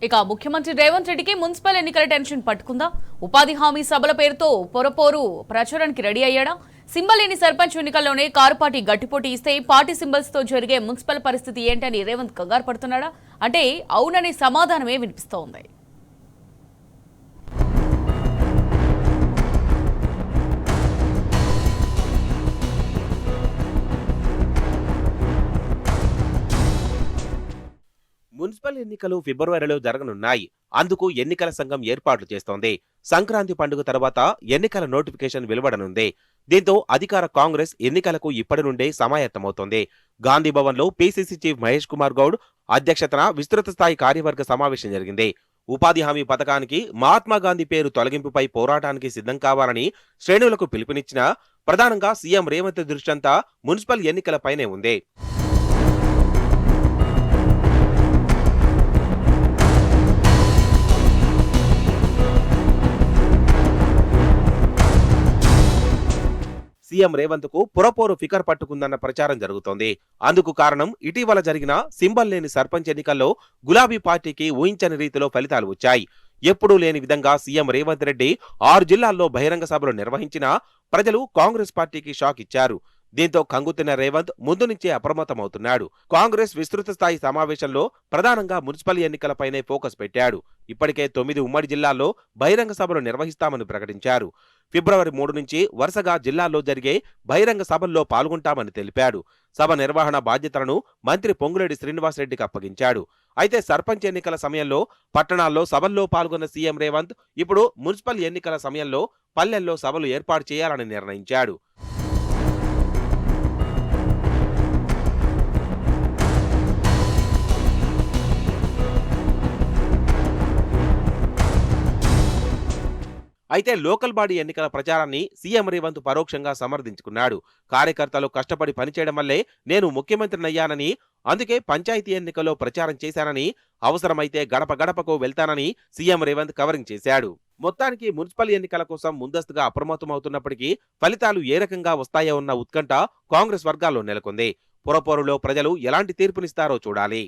ఇక ముఖ్యమంత్రి రేవంత్ రెడ్డికి మున్సిపల్ ఎన్నికల టెన్షన్ పట్టుకుందా? ఉపాధి హామీ సభల పేరుతో పొరపోరు ప్రచారానికి రెడీ అయ్యాడా? సింబల్ లేని సర్పంచ్ ఎన్నికల్లోనే కారు పార్టీ గట్టిపోటీ ఇస్తే పార్టీ సింబల్స్ తో జరిగే మున్సిపల్ పరిస్థితి ఏంటని రేవంత్ కంగారు పడుతున్నాడా? అంటే అవుననే సమాధానమే వినిపిస్తోంది. మున్సిపల్ ఎన్నికలు ఫిబ్రవరిలో జరగనున్నాయి. అందుకు ఎన్నికల సంఘం ఏర్పాట్లు చేస్తోంది. సంక్రాంతి పండుగ తర్వాత ఎన్నికల నోటిఫికేషన్ వెలువడనుంది. దీంతో అధికార కాంగ్రెస్ ఎన్నికలకు ఇప్పటి నుండే సమాయత్తమవుతోంది. గాంధీభవన్ లో పీసీసీ చీఫ్ మహేష్ కుమార్ గౌడ్ అధ్యక్షతన విస్తృత స్థాయి కార్యవర్గ సమావేశం జరిగింది. ఉపాధి హామీ పథకానికి మహాత్మాగాంధీ పేరు తొలగింపుపై పోరాటానికి సిద్ధం కావాలని శ్రేణులకు పిలుపునిచ్చిన ప్రధానంగా సీఎం రేవంత్ దృష్టంతా మున్సిపల్ ఎన్నికలపైనే ఉంది. సీఎం రేవంత్ కు పురపోరు ఫికర్ పట్టుకుందన్న ప్రచారం జరుగుతోంది. అందుకు కారణం ఇటీవల జరిగిన సింబల్ లేని సర్పంచ్ ఎన్నికల్లో గులాబీ పార్టీకి ఊహించని రీతిలో ఫలితాలు వచ్చాయి. ఎప్పుడూ లేని విధంగా సీఎం రేవంత్ రెడ్డి 6 జిల్లాల్లో బహిరంగ సభలు నిర్వహించినా ప్రజలు కాంగ్రెస్ పార్టీకి షాక్ ఇచ్చారు. దీంతో కంగుతిన్న రేవంత్ ముందు నుంచే అప్రమత్తమవుతున్నాడు. కాంగ్రెస్ విస్తృత స్థాయి సమావేశంలో ప్రధానంగా మున్సిపల్ ఎన్నికలపైనే ఫోకస్ పెట్టాడు. ఇప్పటికే 9 ఉమ్మడి జిల్లాల్లో బహిరంగ సభలు నిర్వహిస్తామని ప్రకటించారు. ఫిబ్రవరి 3 నుంచి వరుసగా జిల్లాల్లో జరిగే బహిరంగ సభల్లో పాల్గొంటామని తెలిపాడు. సభ నిర్వహణ బాధ్యతలను మంత్రి పొంగులేటి శ్రీనివాసరెడ్డికి అప్పగించాడు. అయితే సర్పంచ్ ఎన్నికల సమయంలో పట్టణాల్లో సభల్లో పాల్గొన్న సీఎం రేవంత్ ఇప్పుడు మున్సిపల్ ఎన్నికల సమయంలో పల్లెల్లో సభలు ఏర్పాటు చేయాలని నిర్ణయించాడు. అయితే లోకల్ బాడీ ఎన్నికల ప్రచారాన్ని సీఎం రేవంత్ పరోక్షంగా సమర్థించుకున్నాడు. కార్యకర్తలు కష్టపడి పనిచేయడం వల్లే నేను ముఖ్యమంత్రినయ్యానని, అందుకే పంచాయతీ ఎన్నికల్లో ప్రచారం చేశానని, అవసరమైతే గడప గడపకు వెళ్తానని సీఎం రేవంత్ కవరింగ్ చేశాడు. మొత్తానికి మున్సిపల్ ఎన్నికల కోసం ముందస్తుగా అప్రమత్తమవుతున్నప్పటికీ ఫలితాలు ఏ రకంగా వస్తాయో ఉన్న ఉత్కంఠ కాంగ్రెస్ వర్గాల్లో నెలకొంది. పురపోరులో ప్రజలు ఎలాంటి తీర్పునిస్తారో చూడాలి.